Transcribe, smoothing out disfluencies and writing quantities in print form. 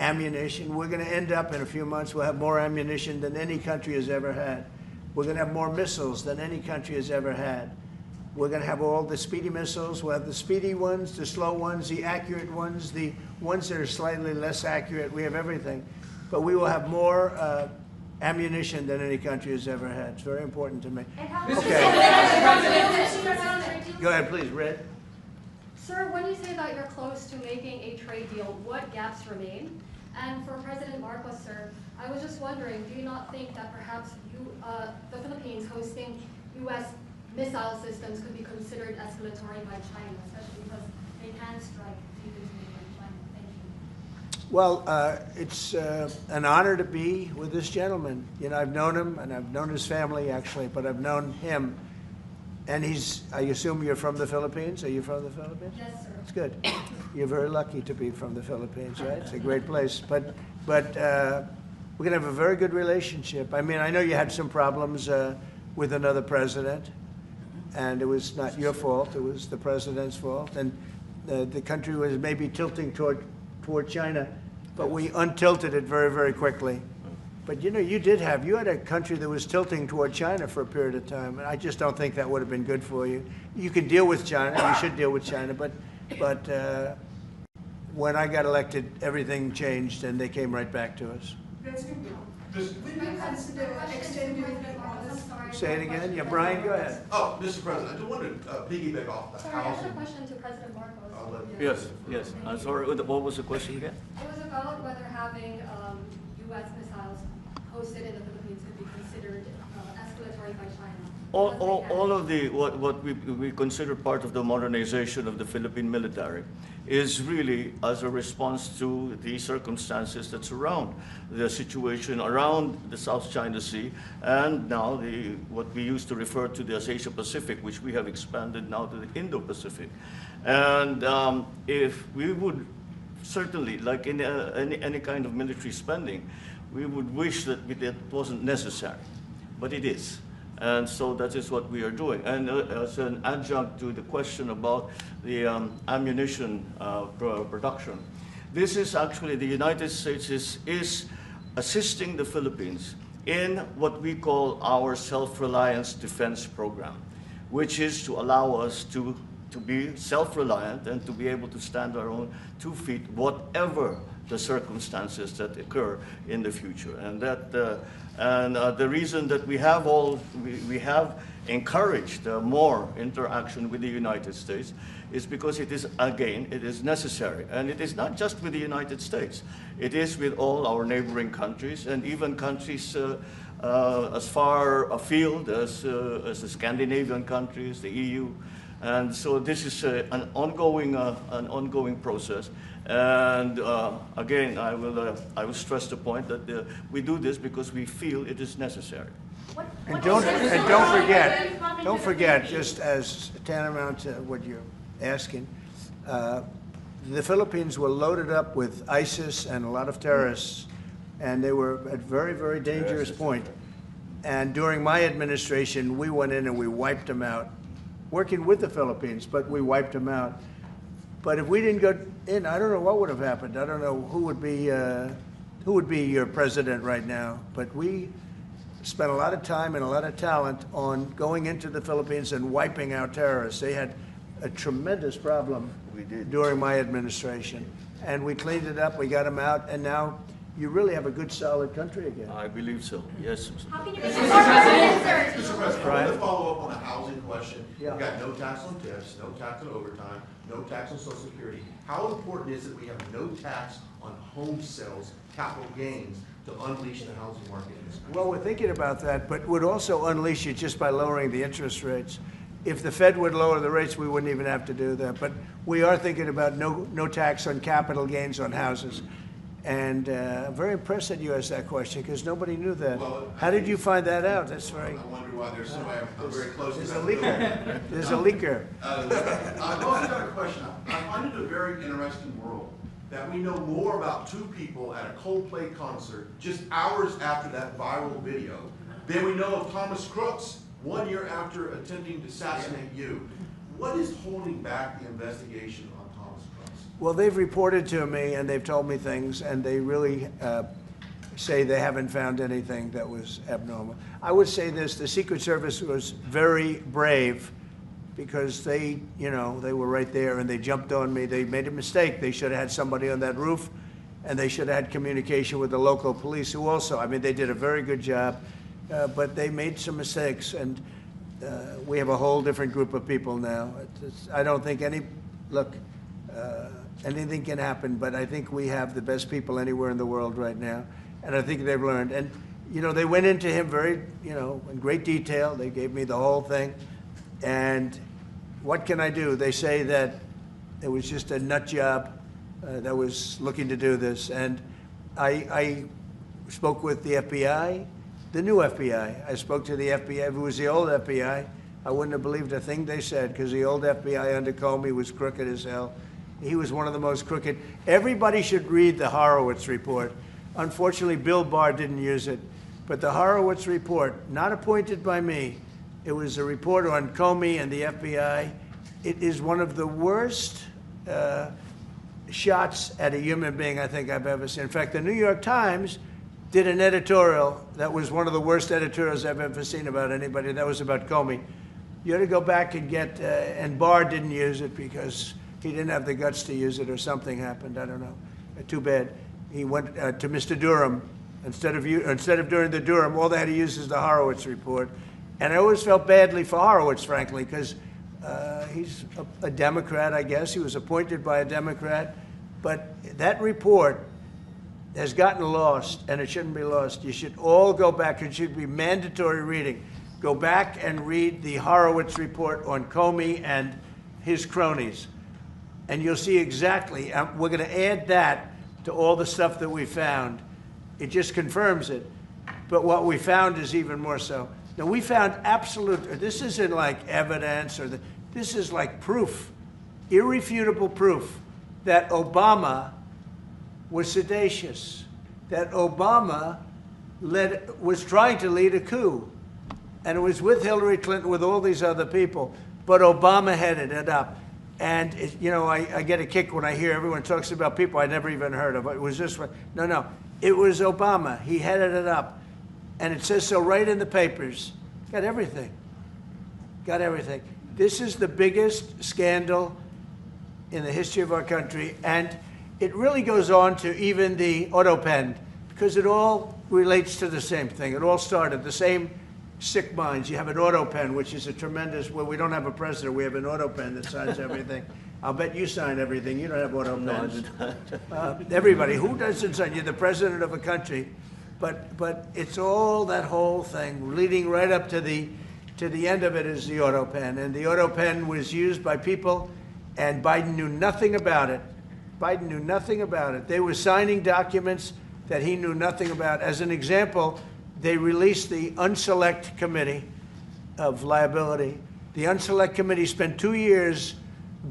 ammunition. We're going to end up in a few months, we'll have more ammunition than any country has ever had. We're going to have more missiles than any country has ever had. We're going to have all the speedy missiles. We'll have the speedy ones, the slow ones, the accurate ones, the ones that are slightly less accurate. We have everything. But we will have more ammunition than any country has ever had. It's very important to me. Okay. Go ahead, please, Red. Sir, when you say that you're close to making a trade deal, what gaps remain? And for President Marcos, sir, I was just wondering, do you not think that perhaps the Philippines hosting U.S. missile systems could be considered escalatory by China, especially because they can strike deep into neighboring China? Thank you. Well, it's an honor to be with this gentleman. You know, I've known him, and I've known his family, actually, but I've known him. And I assume you're from the Philippines? Are you from the Philippines? Yes, sir. That's good. You're very lucky to be from the Philippines, right? It's a great place. But we're going to have a very good relationship. I mean, I know you had some problems with another president, and it was not your fault. It was the president's fault. And the country was maybe tilting toward China, but we untilted it very, very quickly. But you know, you had a country that was tilting toward China for a period of time, and I just don't think that would have been good for you. You can deal with China, you should deal with China, but when I got elected, everything changed, and they came right back to us. Say it again. Yeah, Brian, go ahead. Oh, Mr. President, I just wanted to piggyback off the Sorry, I have housing. a question to President Marcos. Yes. I'm sorry, what was the question again? It was about whether having U.S. missiles hosted in the Philippines could be considered escalatory by China. All of what we consider part of the modernization of the Philippine military is really as a response to the circumstances that surround the situation around the South China Sea, and now what we used to refer to as Asia-Pacific, which we have expanded now to the Indo-Pacific. And if we would certainly, like in any kind of military spending, we would wish that it wasn't necessary, but it is. And so that is what we are doing. And as an adjunct to the question about the ammunition production, this is actually, the United States is assisting the Philippines in what we call our self-reliance defense program, which is to allow us to be self-reliant and to be able to stand our own 2 feet, whatever the circumstances that occur in the future. And the reason that we have encouraged more interaction with the United States is because it is necessary. And it is not just with the United States. It is with all our neighboring countries, and even countries as far afield as the Scandinavian countries, the EU. And so this is an ongoing process. And again, I will stress the point that we do this because we feel it is necessary. And don't forget, just as tantamount to what you're asking, the Philippines were loaded up with ISIS and a lot of terrorists, and they were at very, very dangerous point. And during my administration, we went in and we wiped them out, working with the Philippines, but we wiped them out. But if we didn't go in, I don't know what would have happened. I don't know who would be your president right now. But we spent a lot of time and a lot of talent on going into the Philippines and wiping out terrorists. They had a tremendous problem during my administration. And we cleaned it up, we got them out, and now you really have a good, solid country again. I believe so, yes. How can you make more answers? Mr. President, I want to follow up on the housing question. Yeah. We've got no tax on tips, no tax on overtime, no tax on Social Security. How important is it we have no tax on home sales, capital gains, to unleash the housing market in this country? Well, we're thinking about that, but would also unleash it just by lowering the interest rates. If the Fed would lower the rates, we wouldn't even have to do that. But we are thinking about no tax on capital gains on houses. And I'm very impressed that you asked that question because nobody knew that. Well, how did you find that out? That's very. I wonder why there's somebody I'm very close to. There's a leaker. There's a leaker. I've also got a question. I find it a very interesting world that we know more about two people at a Coldplay concert just hours after that viral video than we know of Thomas Crooks 1 year after attempting to assassinate you. What is holding back the investigation on Thomas Crooks? Well, they've reported to me and they've told me things, and they really say they haven't found anything that was abnormal. I would say this, the Secret Service was very brave because they, you know, they were right there and they jumped on me. They made a mistake. They should have had somebody on that roof, and they should have had communication with the local police who also, I mean, they did a very good job, but they made some mistakes, and we have a whole different group of people now. I don't think anything can happen, but I think we have the best people anywhere in the world right now, and I think they've learned. And, you know, they went into him very, you know, in great detail. They gave me the whole thing, and what can I do? They say that it was just a nut job that was looking to do this, and I spoke with the FBI, the new FBI. I spoke to the FBI. If it was the old FBI, I wouldn't have believed a thing they said, because the old FBI under Comey was crooked as hell. He was one of the most crooked. Everybody should read the Horowitz report. Unfortunately, Bill Barr didn't use it, but the Horowitz report, not appointed by me, it was a report on Comey and the FBI. It is one of the worst shots at a human being I think I've ever seen. In fact, the New York Times did an editorial that was one of the worst editorials I've ever seen about anybody. That was about Comey. You ought to go back and get, and Barr didn't use it because he didn't have the guts to use it, or something happened, I don't know. Too bad. He went to Mr. Durham. Instead of doing the Durham, all they had to use is the Horowitz report. And I always felt badly for Horowitz, frankly, because he's a Democrat, I guess. He was appointed by a Democrat. But that report has gotten lost, and it shouldn't be lost. You should all go back. It should be mandatory reading. Go back and read the Horowitz report on Comey and his cronies, and you'll see exactly. We're going to add that to all the stuff that we found. It just confirms it. But what we found is even more so. Now, we found absolute, this isn't like evidence, this is like proof, irrefutable proof that Obama was seditious, that Obama was trying to lead a coup. And it was with Hillary Clinton, with all these other people, but Obama headed it up. And, you know, I get a kick when I hear everyone talks about people I never even heard of. It was just, no, it was Obama. He headed it up. And it says so right in the papers. Got everything. Got everything. This is the biggest scandal in the history of our country. And it really goes on to even the auto pen, because it all relates to the same thing. It all started the same sick minds. You have an auto pen, which is a tremendous, well, we don't have a president. We have an auto pen that signs everything. I'll bet you sign everything. You don't have auto pens. No, everybody. Who doesn't sign? You're the president of a country. But it's all that whole thing leading right up to the end of it is the auto pen. And the auto pen was used by people, and Biden knew nothing about it. Biden knew nothing about it. They were signing documents that he knew nothing about. As an example, they released the Unselect Committee of Liability. The Unselect Committee spent 2 years